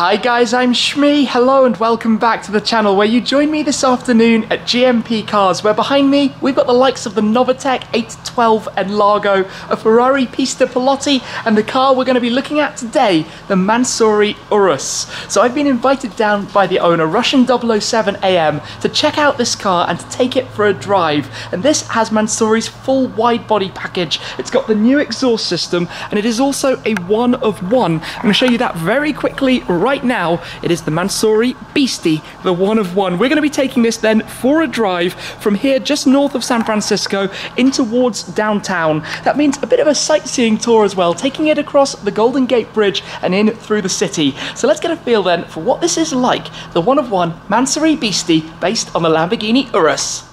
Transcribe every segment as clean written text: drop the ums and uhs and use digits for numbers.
Hi guys, I'm Shmee. Hello and welcome back to the channel where you join me this afternoon at GMP Cars, where behind me we've got the likes of the Novatec 812 and Largo, a Ferrari Pista Pilotti, and the car we're going to be looking at today, the Mansory Urus. So I've been invited down by the owner, Russian 007 AM, to check out this car and to take it for a drive. And this has Mansory's full wide body package. It's got the new exhaust system and it is also a one of one. I'm going to show you that very quickly right now. It is the Mansory Beasty, the one of one. We're going to be taking this then for a drive from here just north of San Francisco in towards downtown. That means a bit of a sightseeing tour as well, taking it across the Golden Gate Bridge and in through the city. So let's get a feel then for what this is like, the one of one Mansory Beasty based on the Lamborghini Urus.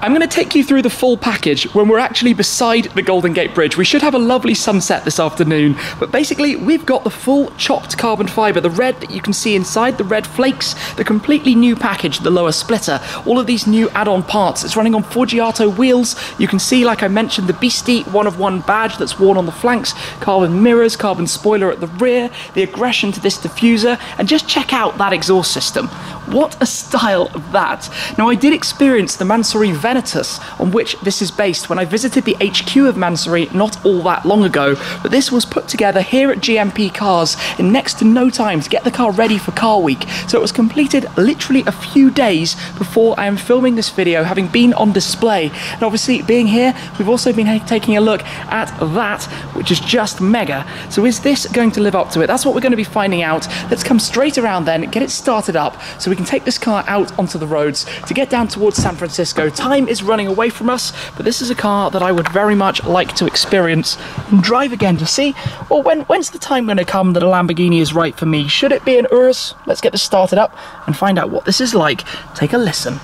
I'm going to take you through the full package when we're actually beside the Golden Gate Bridge. We should have a lovely sunset this afternoon, but basically we've got the full chopped carbon fibre, the red that you can see inside, the red flakes, the completely new package, the lower splitter, all of these new add-on parts. It's running on Forgiato wheels. You can see, like I mentioned, the Beasty one of one badge that's worn on the flanks, carbon mirrors, carbon spoiler at the rear, the aggression to this diffuser, and just check out that exhaust system. What a style of that. Now I did experience the Mansory Venatus, on which this is based, when I visited the HQ of Mansory not all that long ago, but this was put together here at GMP Cars in next to no time to get the car ready for Car Week. So it was completed literally a few days before I am filming this video, having been on display. And obviously being here, we've also been taking a look at that, which is just mega. So is this going to live up to it? That's what we're going to be finding out. Let's come straight around then, get it started up so we can take this car out onto the roads to get down towards San Francisco. Time is running away from us, but this is a car that I would very much like to experience and drive again to see, well, when's the time going to come that a Lamborghini is right for me? Should it be an Urus? Let's get this started up and find out what this is like. Take a listen.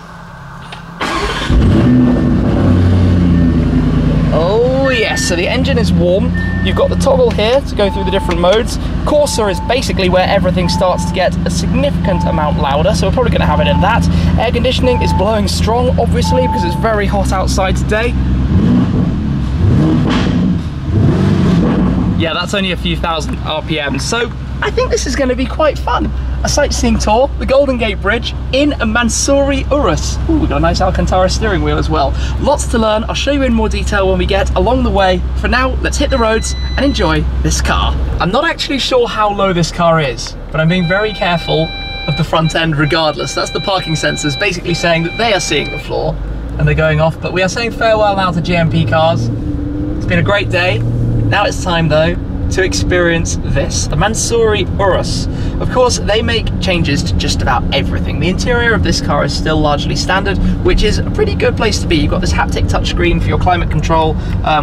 Oh yes, so the engine is warm. You've got the toggle here to go through the different modes. Corsa is basically where everything starts to get a significant amount louder, so we're probably going to have it in that. Air conditioning is blowing strong, obviously, because it's very hot outside today. Yeah, that's only a few thousand RPM, so I think this is going to be quite fun. A sightseeing tour, the Golden Gate Bridge, in a Mansory Urus. Ooh, we've got a nice Alcantara steering wheel as well. Lots to learn. I'll show you in more detail when we get along the way. For now, let's hit the roads and enjoy this car. I'm not actually sure how low this car is, but I'm being very careful of the front end regardless. That's the parking sensors basically saying that they are seeing the floor and they're going off. But we are saying farewell now to GMP Cars. It's been a great day. Now it's time though to experience this, the Mansory Urus. Of course, they make changes to just about everything. The interior of this car is still largely standard, which is a pretty good place to be. You've got this haptic touchscreen for your climate control.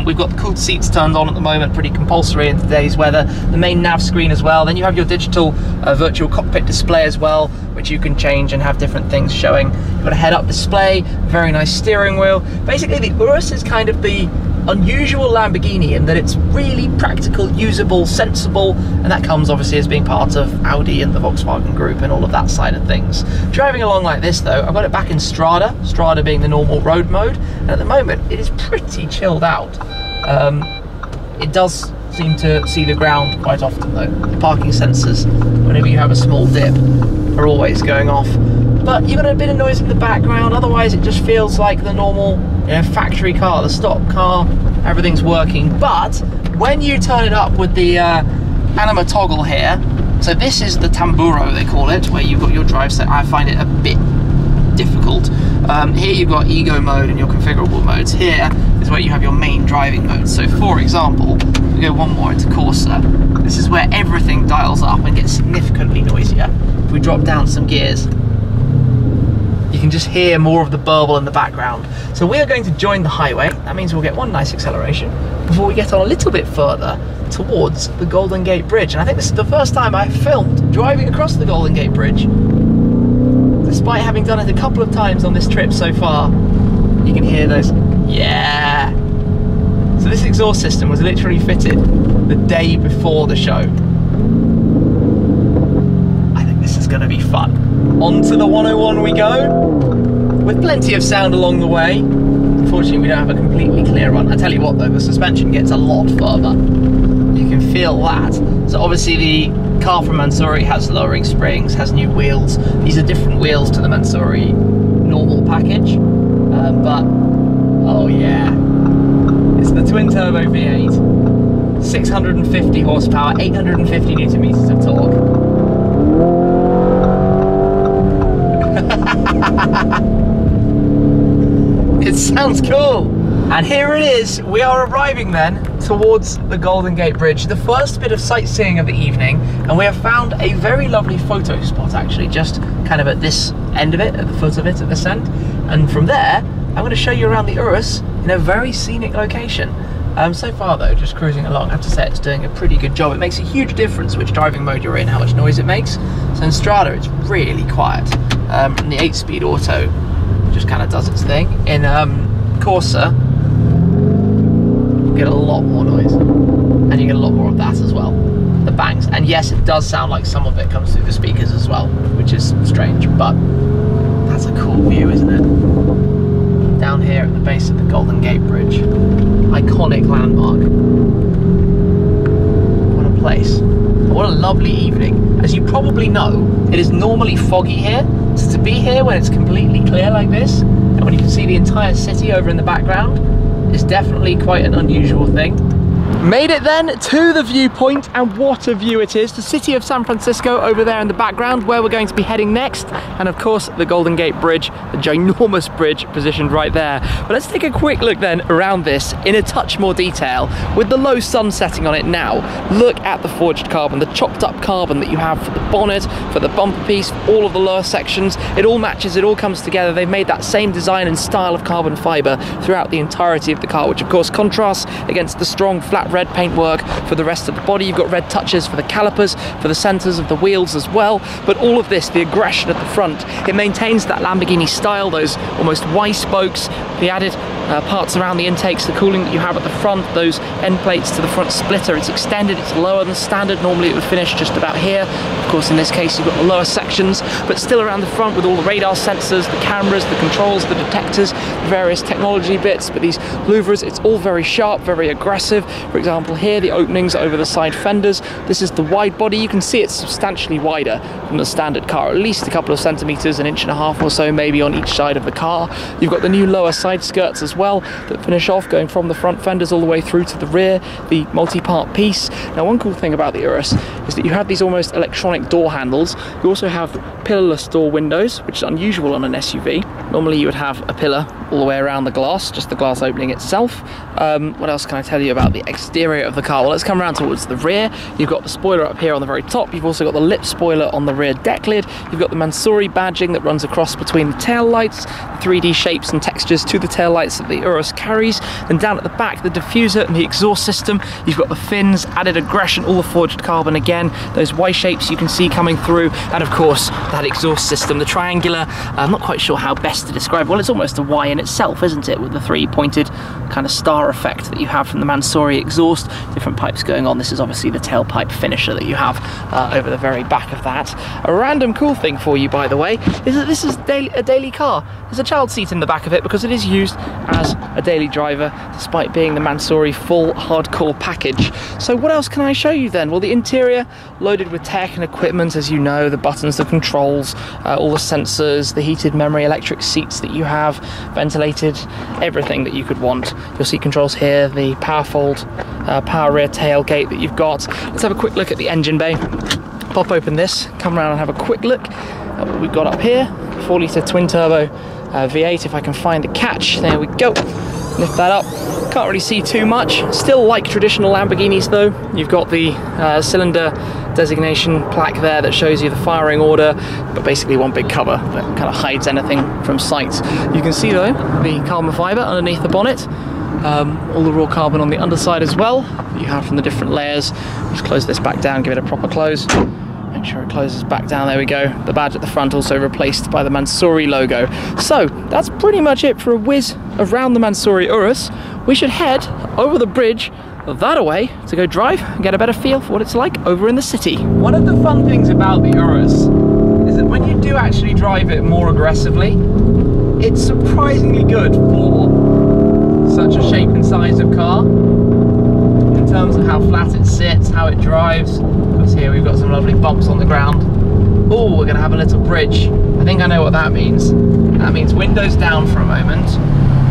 We've got the cooled seats turned on at the moment, pretty compulsory in today's weather. The main nav screen as well. Then you have your digital virtual cockpit display as well, which you can change and have different things showing. You've got a head-up display, very nice steering wheel. Basically, the Urus is kind of the unusual Lamborghini in that it's really practical, usable, sensible, and that comes obviously as being part of Audi and the Volkswagen group and all of that side of things. Driving along like this though, I've got it back in Strada being the normal road mode, and at the moment it is pretty chilled out. It does seem to see the ground quite often though. The parking sensors, whenever you have a small dip, are always going off. But you've got a bit of noise in the background, otherwise it just feels like the normal, you know, factory car, the stock car, everything's working. But when you turn it up with the Anima toggle here, so this is the Tamburo they call it, where you've got your drive set. I find it a bit difficult. Here you've got Ego mode and your configurable modes. Here is where you have your main driving modes. So for example, we go one more into Corsa. This is where everything dials up and gets significantly noisier. If we drop down some gears, you can just hear more of the burble in the background. So we are going to join the highway. That means we'll get one nice acceleration before we get on a little bit further towards the Golden Gate Bridge. And I think this is the first time I've filmed driving across the Golden Gate Bridge. Despite having done it a couple of times on this trip so far, you can hear those, yeah. So this exhaust system was literally fitted the day before the show. I think this is going to be fun. Onto the 101 we go, with plenty of sound along the way. Unfortunately, we don't have a completely clear run. I tell you what though, the suspension gets a lot further. feel that. So obviously the car from Mansory has lowering springs, has new wheels. These are different wheels to the Mansory normal package, but oh yeah, it's the twin turbo V8, 650 horsepower, 850 newton meters of torque. It sounds cool. And here it is, we are arriving then towards the Golden Gate Bridge, the first bit of sightseeing of the evening, and we have found a very lovely photo spot actually, just kind of at this end of it, at the foot of it, at this end. And from there, I'm going to show you around the Urus in a very scenic location. So far though, just cruising along, I have to say it's doing a pretty good job. It makes a huge difference which driving mode you're in, how much noise it makes. So in Strada it's really quiet, and the 8-speed auto just kind of does its thing. In Corsa, you get a lot more noise, and you get a lot more of that as well, the bangs. And yes, it does sound like some of it comes through the speakers as well, which is strange, but that's a cool view, isn't it? Down here at the base of the Golden Gate Bridge, iconic landmark. What a place. What a lovely evening. As you probably know, it is normally foggy here, so to be here when it's completely clear like this, and when you can see the entire city over in the background, is definitely quite an unusual thing. Made it then to the viewpoint, and what a view it is. The city of San Francisco over there in the background, where we're going to be heading next, and of course the Golden Gate Bridge, the ginormous bridge positioned right there. But let's take a quick look then around this in a touch more detail. With the low sun setting on it now, look at the forged carbon, the chopped up carbon that you have for the bonnet, for the bumper piece, all of the lower sections. It all matches, it all comes together. They've made that same design and style of carbon fibre throughout the entirety of the car, which of course contrasts against the strong flat red paintwork for the rest of the body. You've got red touches for the calipers, for the centers of the wheels as well, but all of this, the aggression at the front, it maintains that Lamborghini style, those almost Y spokes, the added parts around the intakes, the cooling that you have at the front, those end plates to the front splitter. It's extended, it's lower than standard. Normally it would finish just about here. Of course in this case you've got the lower sections, but still around the front with all the radar sensors, the cameras, the controls, the detectors, various technology bits. But these louvers, it's all very sharp, very aggressive. For example here, the openings over the side fenders. This is the wide body. You can see it's substantially wider than the standard car, at least a couple of centimeters, an inch and a half or so maybe on each side of the car. You've got the new lower side skirts as well that finish off going from the front fenders all the way through to the rear, the multi-part piece. Now one cool thing about the Urus is that you have these almost electronic door handles. You also have pillarless door windows, which is unusual on an SUV. Normally you would have a pillar all the way around the glass, just the glass opening itself. What else can I tell you about the exterior of the car? Well, let's come around towards the rear. You've got the spoiler up here on the very top. You've also got the lip spoiler on the rear deck lid. You've got the Mansory badging that runs across between the tail lights, 3D shapes and textures to the tail lights that the Urus carries. And down at the back, the diffuser and the exhaust system. You've got the fins, added aggression, all the forged carbon again, those Y shapes you can see coming through, and of course that exhaust system, the triangular, I'm not quite sure how best to describe. Well, it's almost a Y in itself, isn't it, with the three pointed kind of star effect that you have from the Mansory exhaust, different pipes going on. This is obviously the tailpipe finisher that you have over the very back of that. A random cool thing for you, by the way, is that this is a daily car. There's a child seat in the back of it because it is used as a daily driver, despite being the Mansory full hardcore package. So what else can I show you then? Well, the interior loaded with tech and equipment, as you know, the buttons, the controls, all the sensors, the heated memory electric seats that you have, ventilated, everything that you could want. Your seat controls here, the power fold, power rear tailgate that you've got. Let's have a quick look at the engine bay. Pop open this, come around and have a quick look at what we've got up here. 4-litre twin turbo V8, if I can find the catch. There we go. Lift that up. Can't really see too much. Still like traditional Lamborghinis though. You've got the cylinder designation plaque there that shows you the firing order, but basically one big cover that kind of hides anything from sight. You can see though the carbon fibre underneath the bonnet. All the raw carbon on the underside as well that you have from the different layers. Just close this back down, give it a proper close. Make sure it closes back down, there we go. The badge at the front also replaced by the Mansory logo. So that's pretty much it for a whiz around the Mansory Urus. We should head over the bridge that away to go drive and get a better feel for what it's like over in the city. One of the fun things about the Urus is that when you do actually drive it more aggressively, it's surprisingly good for such a shape and size of car. terms of how flat it sits, how it drives. Because here we've got some lovely bumps on the ground. Oh, we're going to have a little bridge. I think I know what that means. That means windows down for a moment.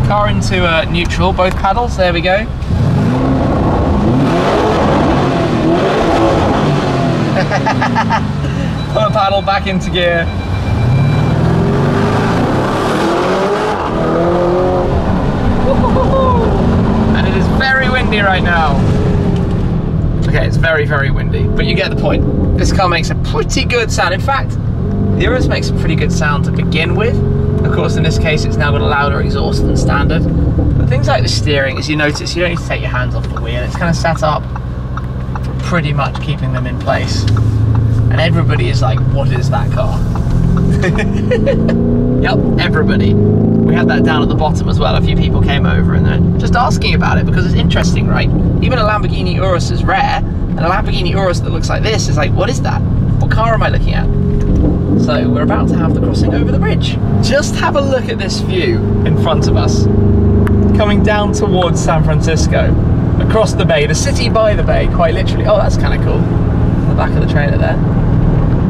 Car into neutral, both paddles, there we go. Put a paddle back into gear. And it is very windy right now. Okay, it's very, very windy, but you get the point. This car makes a pretty good sound. In fact, the Urus makes a pretty good sound to begin with. Of course, in this case, it's now got a louder exhaust than standard. But things like the steering, as you notice, you don't need to take your hands off the wheel. It's kind of set up for pretty much keeping them in place. And everybody is like, what is that car? Yep, everybody. We had that down at the bottom as well. A few people came over and they're just asking about it because it's interesting, right? Even a Lamborghini Urus is rare, and a Lamborghini Urus that looks like this is like, what is that? What car am I looking at? So we're about to have the crossing over the bridge. Just have a look at this view in front of us. Coming down towards San Francisco, across the bay, the city by the bay, quite literally. Oh, that's kind of cool. The back of the trailer there.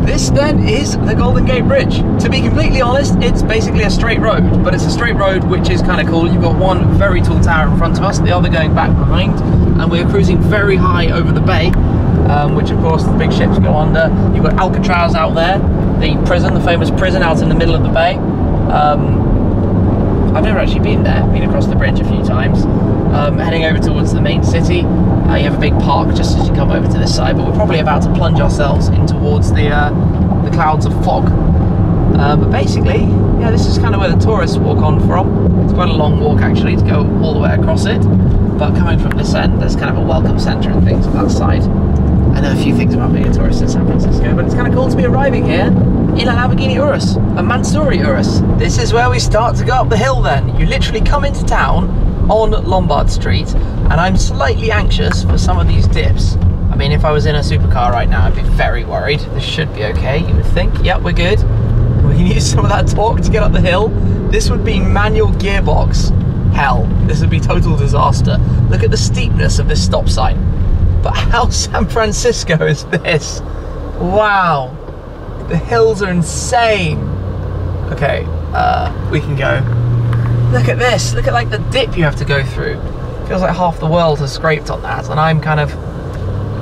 This then is the Golden Gate Bridge. To be completely honest, it's basically a straight road, but it's a straight road which is kind of cool. You've got one very tall tower in front of us, the other going back behind, and we're cruising very high over the bay, which of course the big ships go under. You've got Alcatraz out there, the prison, the famous prison out in the middle of the bay. I've never actually been there, been across the bridge a few times. Heading over towards the main city, you have a big park just as you come over to this side, but we're probably about to plunge ourselves in towards the clouds of fog. But basically, yeah, this is kind of where the tourists walk on from. It's quite a long walk actually to go all the way across it, but coming from this end, there's kind of a welcome centre and things on that side. I know a few things about being a tourist in San Francisco, but it's kind of cool to be arriving here in a Lamborghini Urus, a Mansory Urus. This is where we start to go up the hill then. You literally come into town on Lombard Street, and I'm slightly anxious for some of these dips. I mean, if I was in a supercar right now, I'd be very worried. This should be okay, you would think. Yep, we're good. We can use some of that torque to get up the hill. This would be manual gearbox hell. This would be total disaster. Look at the steepness of this stop sign. But how San Francisco is this? Wow. The hills are insane. Okay, we can go. Look at this. Look at like the dip you have to go through. Feels like half the world has scraped on that, and I'm kind of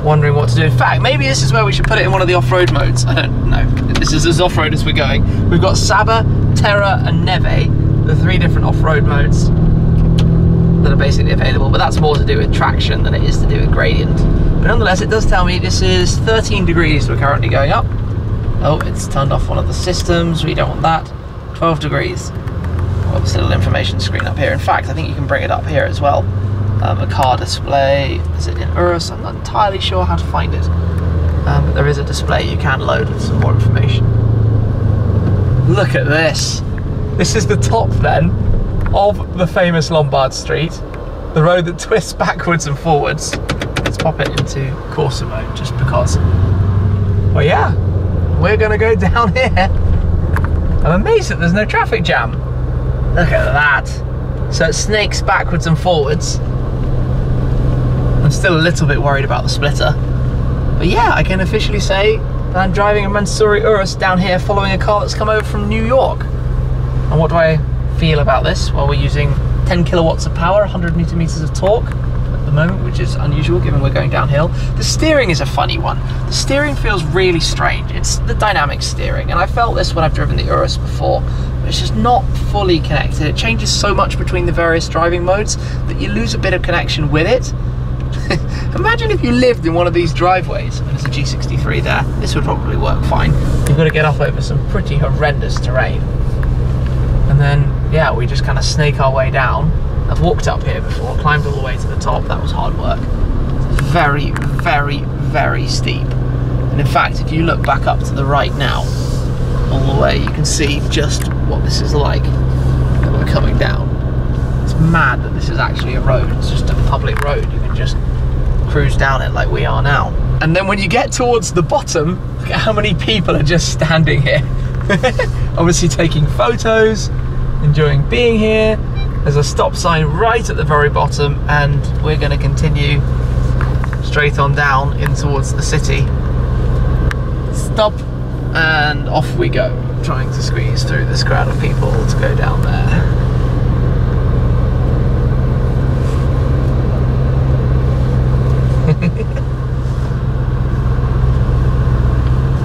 wondering what to do. In fact, maybe this is where we should put it in one of the off-road modes. I don't know. This is as off-road as we're going. We've got Saba, Terra, and Neve, the three different off-road modes that are basically available, but that's more to do with traction than it is to do with gradient. But nonetheless, it does tell me this is 13 degrees we're currently going up. Oh, it's turned off one of the systems. We don't want that. 12 degrees. Well, this little information screen up here. In fact, I think you can bring it up here as well. A car display. Is it in Urus? I'm not entirely sure how to find it. But there is a display you can load with some more information. Look at this. This is the top then of the famous Lombard Street, the road that twists backwards and forwards. Let's pop it into Corsa mode just because. Well, yeah, we're gonna go down here. I'm amazed that there's no traffic jam. Look at that. So it snakes backwards and forwards. I'm still a little bit worried about the splitter. But yeah, I can officially say that I'm driving a Mansory Urus down here following a car that's come over from New York. And what do I feel about this? Well, we're using 10 kilowatts of power, 100 newton meters of torque at the moment, which is unusual given we're going downhill. The steering is a funny one. The steering feels really strange. It's the dynamic steering, and I felt this when I've driven the Urus before. It's just not fully connected. It changes so much between the various driving modes that you lose a bit of connection with it. Imagine if you lived in one of these driveways, and there's a G63 there. This would probably work fine. You've got to get up over some pretty horrendous terrain. And then, yeah, we just kind of snake our way down. I've walked up here before, climbed all the way to the top. That was hard work. It's very, very, very steep. And in fact, if you look back up to the right now, all the way, you can see just what this is like when we're coming down. It's mad that this is actually a road. It's just a public road. You can just cruise down it like we are now. And then when you get towards the bottom, look at how many people are just standing here. Obviously taking photos, enjoying being here. There's a stop sign right at the very bottom, and we're going to continue straight on down in towards the city. Stop, and off we go, trying to squeeze through this crowd of people to go down there.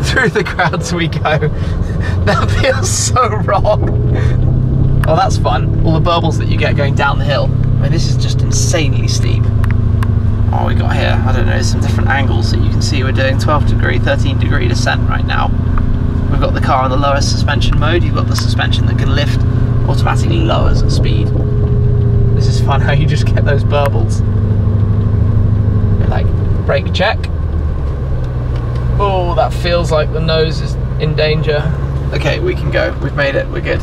Through the crowds we go. That feels so wrong. Oh, that's fun. All the burbles that you get going down the hill. I mean, this is just insanely steep. Oh, we got here, I don't know, some different angles that you can see. We're doing 12 degree, 13 degree descent right now. We've got the car on the lowest suspension mode. You've got the suspension that can lift, automatically lowers at speed. This is fun how you just get those burbles. Like, brake check. Oh, that feels like the nose is in danger. Okay, we can go. We've made it. We're good.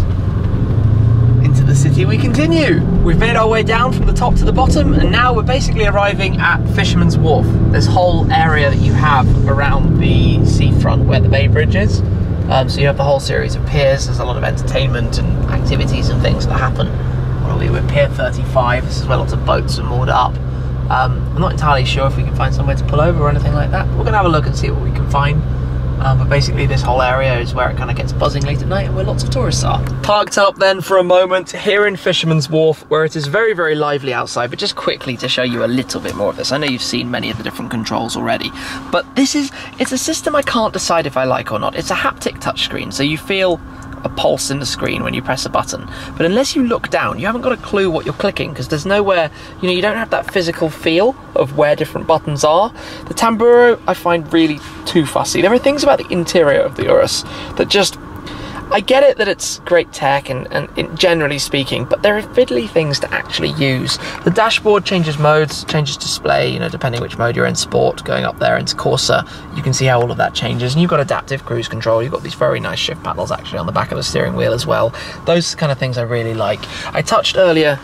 Into the city we continue. We've made our way down from the top to the bottom, and now we're basically arriving at Fisherman's Wharf. This whole area that you have around the seafront where the Bay Bridge is. So you have the whole series of piers. There's a lot of entertainment and activities and things that happen. Well, we're Pier 35. This is where lots of boats are moored up. I'm not entirely sure if we can find somewhere to pull over or anything like that. We're going to have a look and see what we can find. But basically this whole area is where it kind of gets buzzing late at night and where lots of tourists are. Parked up then for a moment here in Fisherman's Wharf, where it is very, very lively outside, but just quickly to show you a little bit more of this. I know you've seen many of the different controls already, but it's a system I can't decide if I like or not. It's a haptic touchscreen, so you feel a pulse in the screen when you press a button, but unless you look down you haven't got a clue what you're clicking, because there's nowhere, you know, you don't have that physical feel of where different buttons are. The Tamburo I find really too fussy. There are things about the interior of the Urus that just, I get it that it's great tech and generally speaking, but there are fiddly things to actually use. The dashboard changes modes, changes display, you know, depending which mode you're in. Sport, going up there into Corsa, you can see how all of that changes. And you've got adaptive cruise control. You've got these very nice shift paddles actually on the back of the steering wheel as well. Those kind of things I really like. I touched earlier,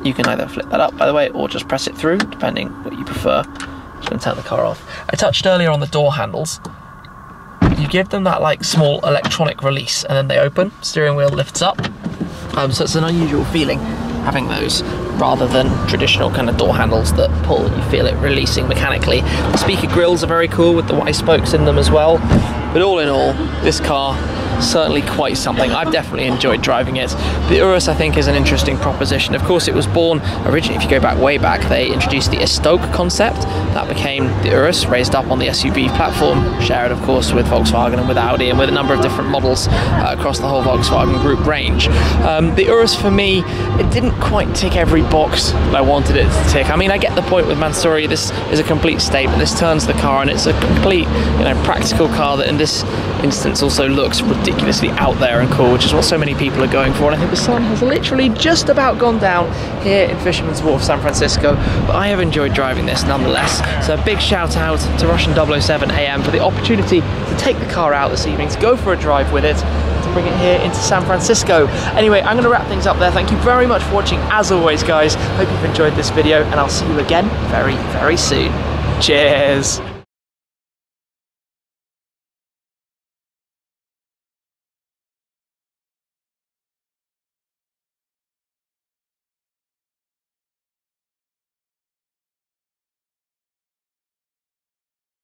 you can either flip that up, by the way, or just press it through, depending what you prefer. I'm just going to turn the car off. I touched earlier on the door handles. You give them that like small electronic release and then they open, steering wheel lifts up. So it's an unusual feeling having those rather than traditional kind of door handles that pull and you feel it releasing mechanically. The speaker grills are very cool with the Y spokes in them as well. But all in all, this car certainly quite something. I've definitely enjoyed driving it. The Urus I think is an interesting proposition. Of course it was born originally, if you go back way back, they introduced the Stoke concept. That became the Urus, raised up on the SUV platform, shared of course with Volkswagen and with Audi and with a number of different models across the whole Volkswagen Group range. The Urus for me, it didn't quite tick every box that I wanted it to tick. I mean, I get the point with Mansory, this is a complete statement. This turns the car and it's a complete, you know, practical car that in this instance also looks ridiculously out there and cool, which is what so many people are going for. And I think the sun has literally just about gone down here in Fisherman's Wharf, San Francisco, but I have enjoyed driving this nonetheless. So a big shout out to Russian 007 AM for the opportunity to take the car out this evening, to go for a drive with it, to bring it here into San Francisco. Anyway, I'm going to wrap things up there. Thank you very much for watching as always, guys. Hope you've enjoyed this video and I'll see you again very, very soon. Cheers.